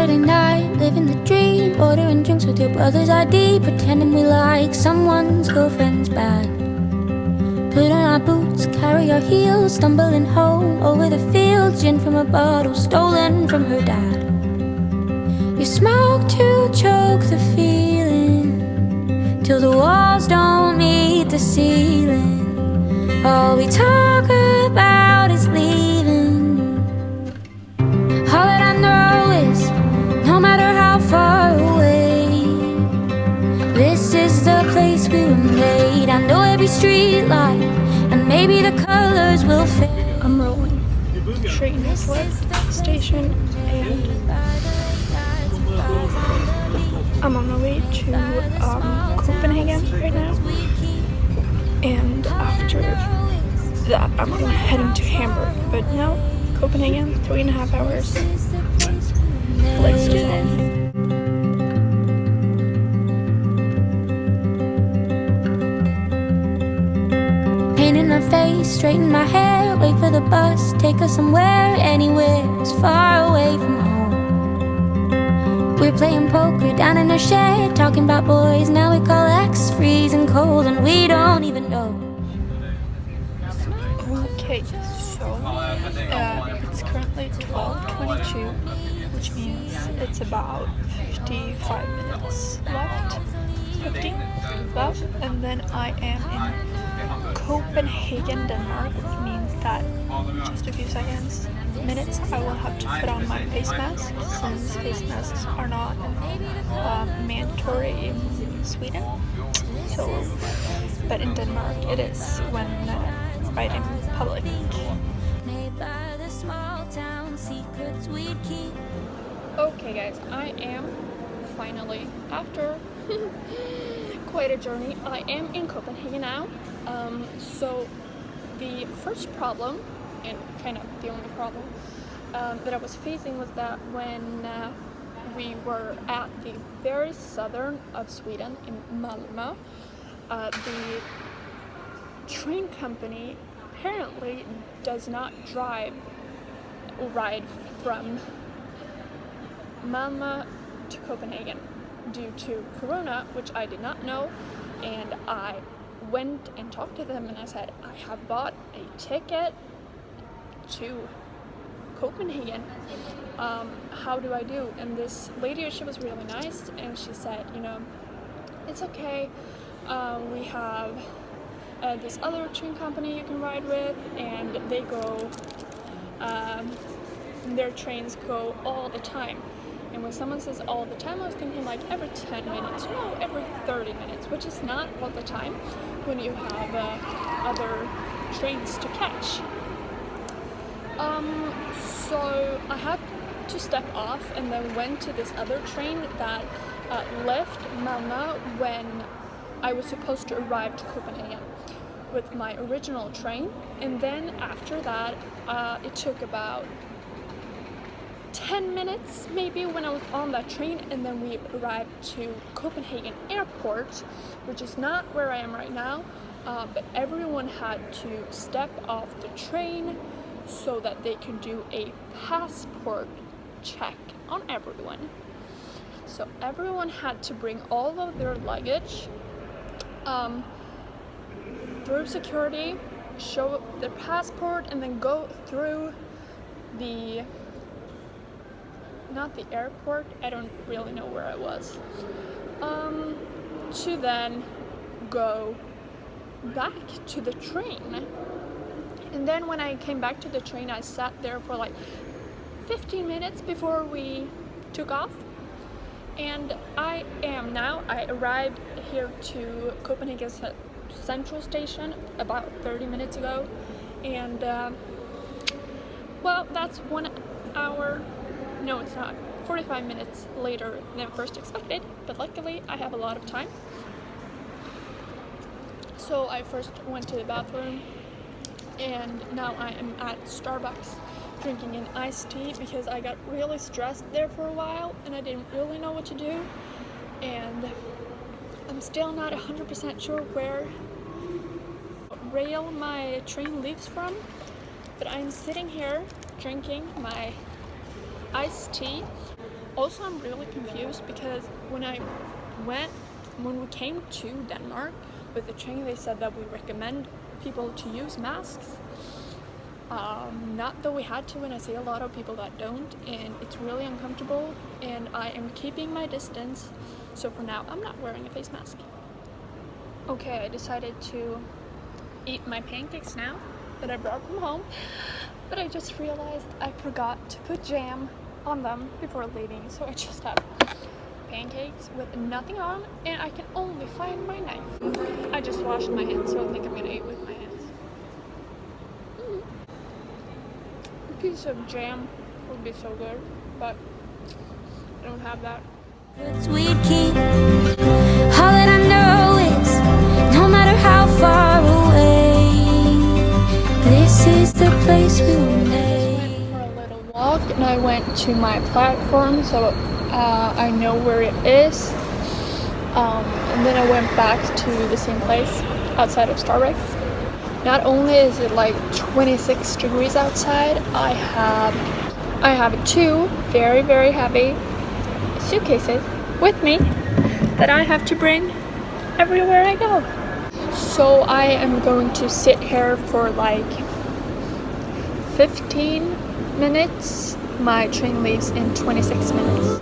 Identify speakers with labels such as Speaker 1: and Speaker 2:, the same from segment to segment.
Speaker 1: Friday night, living the dream, ordering drinks with your brother's ID, pretending we like someone's girlfriend's bad. Put on our boots, carry our heels, stumbling home over the fields, gin from a bottle stolen from her dad. You smoke to choke the feeling, till the walls don't meet the ceiling. All we talk about is leaving. All that I know is, no matter how far away, this is the place we were made. I know every street light, and maybe the colors will fade.
Speaker 2: I'm rolling straight in this station, and I'm on my way to Copenhagen right now. And after that, I'm heading to Hamburg. But now, Copenhagen, 3.5 hours. Let's do this.
Speaker 1: Painting my face, straighten my hair, wait for the bus, take us somewhere, anywhere, as far away from home. We're playing poker down in a shed, talking about boys now we call X, freezing cold and we don't even know.
Speaker 2: Okay, so it's currently 12:22, which means it's about 55 minutes left. 50 left, and then I am in Copenhagen, Denmark, which means that just a few minutes I will have to put on my face mask, since face masks are not mandatory in Sweden. So, but in Denmark it is when right in public. Okay guys, I am finally, after quite a journey, I am in Copenhagen now. So the first problem, and kind of the only problem that I was facing, was that when we were at the very southern of Sweden in Malmö, the train company apparently does not ride from Malmö to Copenhagen due to Corona, which I did not know. And I went and talked to them and I said, I have bought a ticket to Copenhagen, how do I do? And this lady, she was really nice, and she said, you know, it's okay, we have this other train company you can ride with, and they go, their trains go all the time. And when someone says all the time, I was thinking like every 10 minutes, no, every 30 minutes, which is not all the time when you have other trains to catch. So I had to step off and then went to this other train that left Malmö when I was supposed to arrive to Copenhagen with my original train. And then after that, it took about 10 minutes maybe when I was on that train, and then we arrived to Copenhagen Airport, which is not where I am right now, but everyone had to step off the train so that they could do a passport check on everyone. So everyone had to bring all of their luggage through security, show their passport, and then go through the, not the airport, I don't really know where I was, to then go back to the train. And then when I came back to the train, I sat there for like 15 minutes before we took off. And I arrived here to Copenhagen Central Station about 30 minutes ago. And well, that's 1 hour, no it's not, 45 minutes later than first expected, but luckily I have a lot of time. So I first went to the bathroom, and now I am at Starbucks drinking an iced tea because I got really stressed there for a while and I didn't really know what to do. And I'm still not 100% sure where rail my train leaves from, but I'm sitting here drinking my iced tea. Also, I'm really confused because when we came to Denmark with the train, they said that we recommend people to use masks. Not that we had to, and I see a lot of people that don't, and it's really uncomfortable, and I am keeping my distance, so for now I'm not wearing a face mask. Okay, I decided to eat my pancakes now that I brought from home, but I just realized I forgot to put jam on them before leaving, so I just have pancakes with nothing on, and I can only find my knife. I just washed my hands, so I think I'm gonna eat with my hands. A piece of jam would be so good, but I don't have that.
Speaker 1: We'd keep. All that I know is, no matter how far away, this is the place we will make.
Speaker 2: For a little walk, and I went to my platform, so I know where it is. And then I went back to the same place outside of Starbucks. Not only is it like 26 degrees outside, I have two very, very heavy suitcases with me that I have to bring everywhere I go. So I am going to sit here for like 15 minutes. My train leaves in 26 minutes.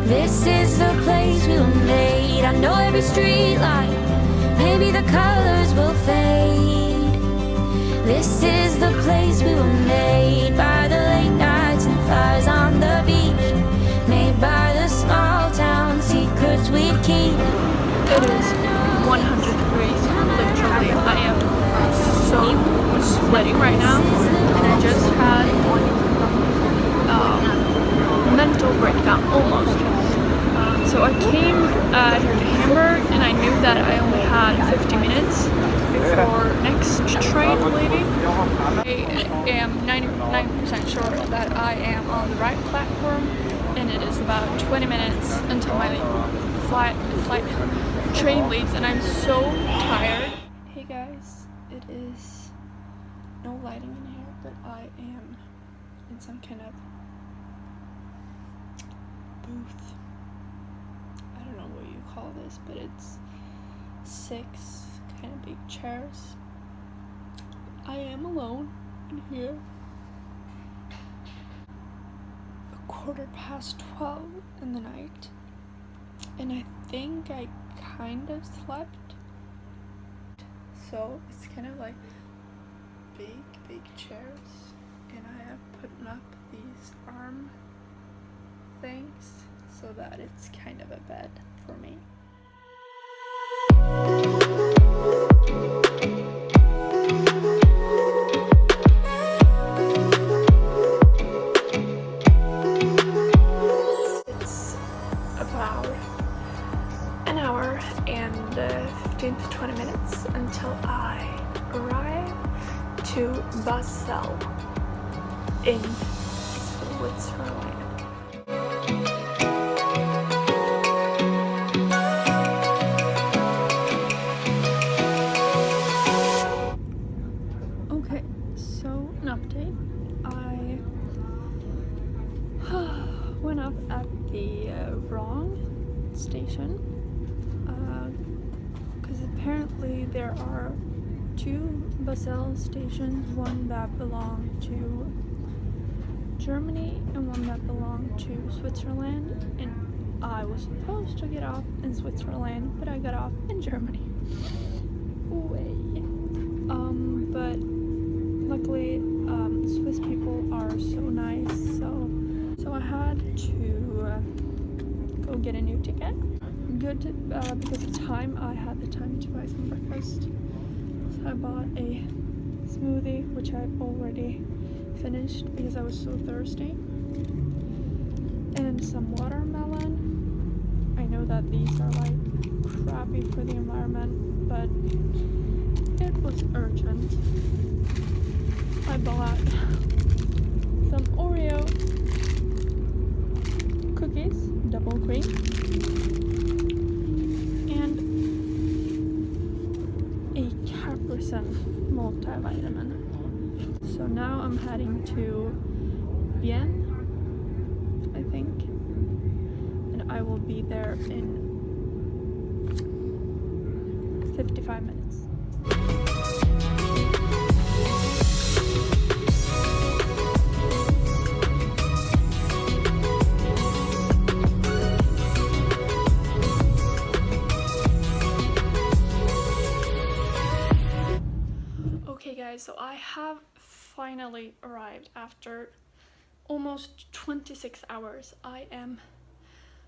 Speaker 1: This is the place we were made. I know every street light, maybe the colors will fade. This is the place we were made, by the late nights and fires on the beach, made by the small town secrets we keep.
Speaker 2: It is 100 degrees, literally. I am so sweating right now, and I just had mental breakdown almost. So I came here to Hamburg, and I knew that I only had 50 minutes before next train leaving. I am 99% sure that I am on the right platform, and it is about 20 minutes until my train leaves, and I'm so tired. Hey guys, it is no lighting in here, but I am in some kind of booth. I don't know what you call this, but it's 6 kind of big chairs. I am alone in here. 12:15 in the night, and I think I kind of slept. So it's kind of like big chairs, and I have put up these arm things so that it's kind of a bed for me. It's about an hour and 15 to 20 minutes until I arrive to Basel in Switzerland. Okay, so an update. I went up at the wrong station because apparently there are 2 Basel stations, one that belong to Germany and one that belonged to Switzerland, and I was supposed to get off in Switzerland, but I got off in Germany. But luckily Swiss people are so nice, so I had to go get a new ticket. Good because of time, I had the time to buy some breakfast. So I bought a smoothie, which I've already finished because I was so thirsty, and some watermelon. I know that these are like crappy for the environment, but it was urgent. I bought some Oreo cookies, double cream and a Capricin multivitamin. So now I'm heading to Vienne, I think, and I will be there in 55 minutes. Okay guys, so I have finally arrived after almost 26 hours. I am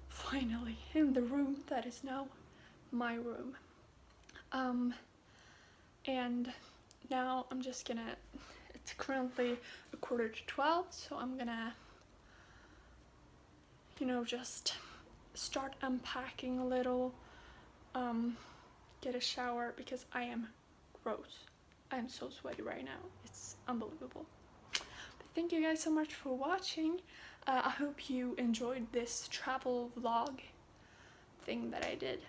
Speaker 2: finally in the room that is now my room. And now I'm just gonna, it's currently 11:45, so I'm gonna, you know, just start unpacking a little, get a shower because I am gross. I am so sweaty right now. It's unbelievable. But thank you guys so much for watching. I hope you enjoyed this travel vlog thing that I did.